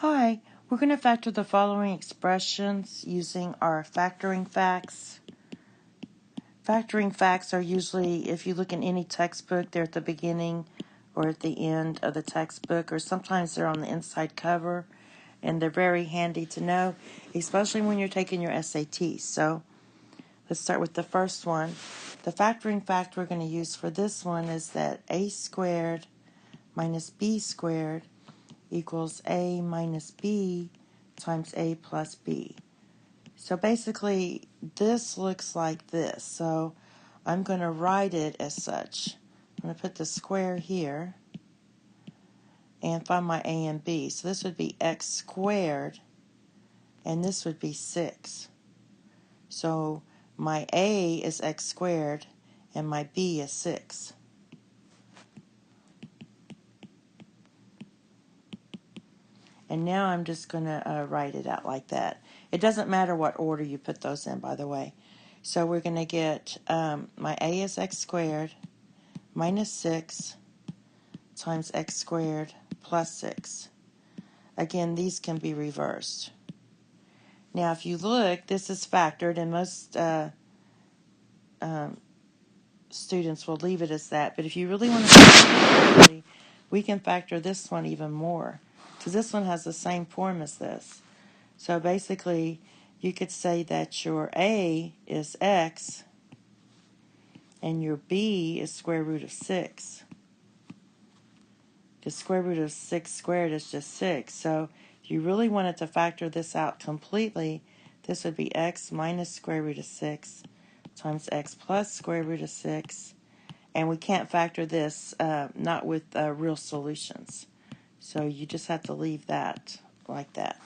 Hi, we're going to factor the following expressions using our factoring facts. Factoring facts are usually, if you look in any textbook, they're at the beginning or at the end of the textbook, or sometimes they're on the inside cover, and they're very handy to know, especially when you're taking your SATs. So let's start with the first one. The factoring fact we're going to use for this one is that a squared minus b squared equals a minus b times a plus b. So basically, this looks like this. So I'm going to write it as such. I'm going to put the square here and find my a and b. So this would be x squared, and this would be 6. So my a is x squared, and my b is 6. And now I'm just going to write it out like that. It doesn't matter what order you put those in, by the way. So we're going to get my a is x squared minus 6 times x squared plus 6. Again, these can be reversed. Now, if you look, this is factored, and most students will leave it as that. But if you really want to factor it, we can factor this one even more, because this one has the same form as this. So basically, you could say that your a is x and your b is square root of 6. The square root of 6 squared is just 6. So if you really wanted to factor this out completely, this would be x minus square root of 6 times x plus square root of 6. And we can't factor this, not with real solutions. So you just have to leave that like that.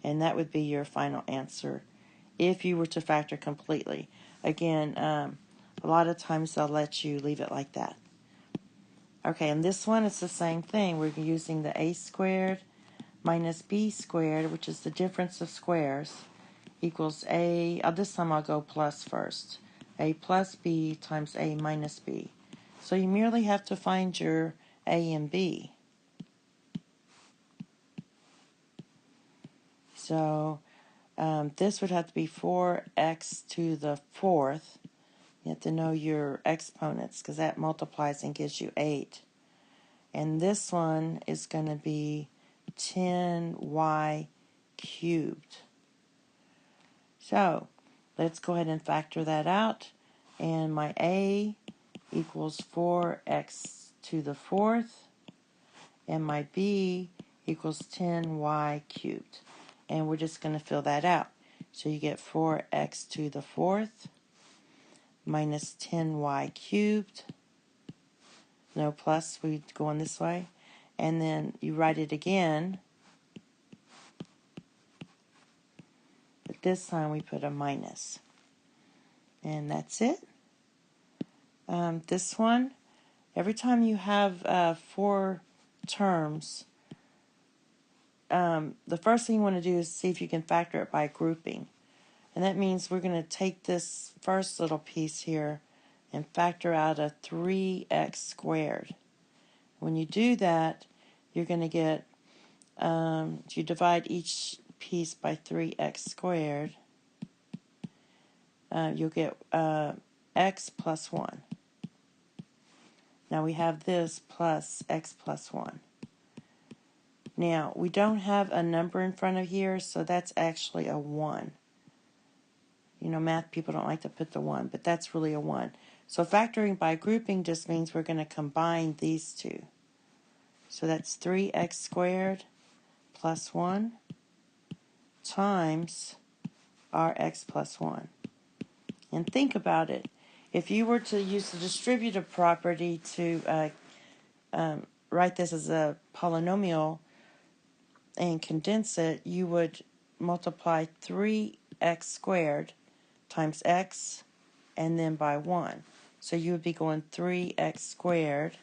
And that would be your final answer if you were to factor completely. Again, a lot of times they'll let you leave it like that. Okay, and this one, it's the same thing. We're using the a squared minus b squared, which is the difference of squares, equals a, this time I'll go plus first, a plus b times a minus b. So you merely have to find your a and b. So this would have to be 4x to the 4th. You have to know your exponents, because that multiplies and gives you 8. And this one is going to be 10y cubed. So let's go ahead and factor that out. And my a equals 4x to the 4th. And my b equals 10y cubed. And we're just going to fill that out. So you get 4x to the 4th minus 10y cubed. No plus, we go on this way. And then you write it again. But this time we put a minus. And that's it. This one, every time you have 4 terms, the first thing you want to do is see if you can factor it by grouping. And that means we're going to take this first little piece here and factor out a 3x squared. When you do that, you're going to get, if you divide each piece by 3x squared, you'll get x plus 1. Now we have this plus x plus 1. Now, we don't have a number in front of here, so that's actually a 1. You know, math people don't like to put the 1, but that's really a 1. So factoring by grouping just means we're going to combine these two. So that's 3x squared plus 1 times our x plus 1. And think about it. If you were to use the distributive property to write this as a polynomial and condense it, you would multiply 3x squared times x and then by 1. So you would be going 3x squared,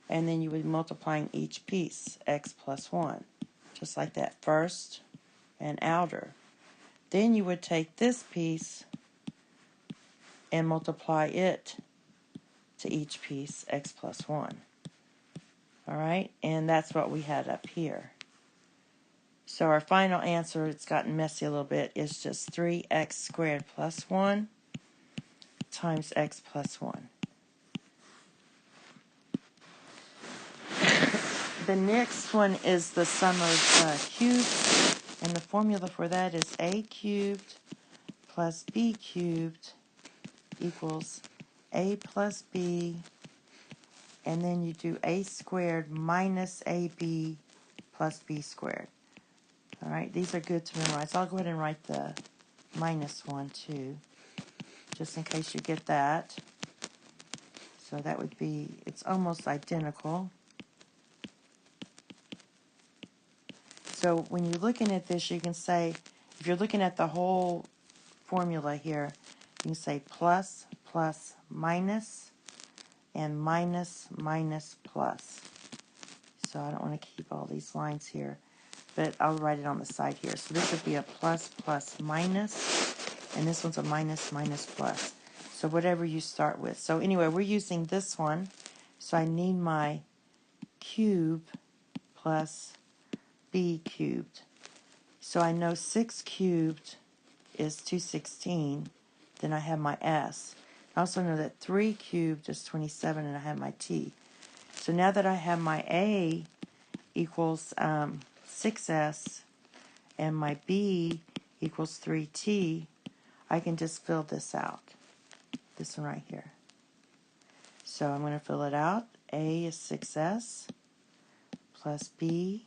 and then you would be multiplying each piece, x plus 1. Just like that, first and outer. Then you would take this piece and multiply it to each piece, x plus 1. All right, and that's what we had up here. So our final answer, it's gotten messy a little bit, is just 3x squared plus 1 times x plus 1. The next one is the sum of cubes, and the formula for that is a cubed plus b cubed equals a plus b, and then you do a squared minus ab plus b squared. All right, these are good to memorize. I'll go ahead and write the minus one too, just in case you get that. So that would be, it's almost identical. So when you're looking at this, you can say, if you're looking at the whole formula here, you can say plus, plus, minus, and minus, minus, plus. So I don't want to keep all these lines here, but I'll write it on the side here. So this would be a plus, plus, minus, and this one's a minus, minus, plus. So whatever you start with. So anyway, we're using this one. So I need my cube plus b cubed. So I know 6 cubed is 216. Then I have my s. I also know that 3 cubed is 27, and I have my t. So now that I have my a equals 6s and my b equals 3t, I can just fill this out. This one right here. So I'm going to fill it out. A is 6s plus b.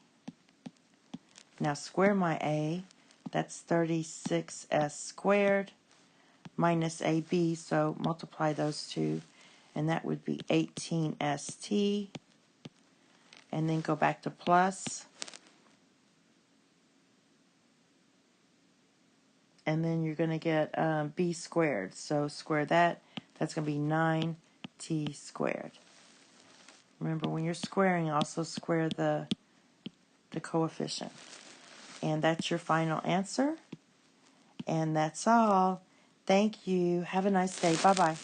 Now square my a. That's 36s squared minus ab. So multiply those two, and that would be 18st. And then go back to plus. And then you're going to get b squared. So square that. That's going to be 9t squared. Remember, when you're squaring, also square the coefficient. And that's your final answer. And that's all. Thank you. Have a nice day. Bye-bye.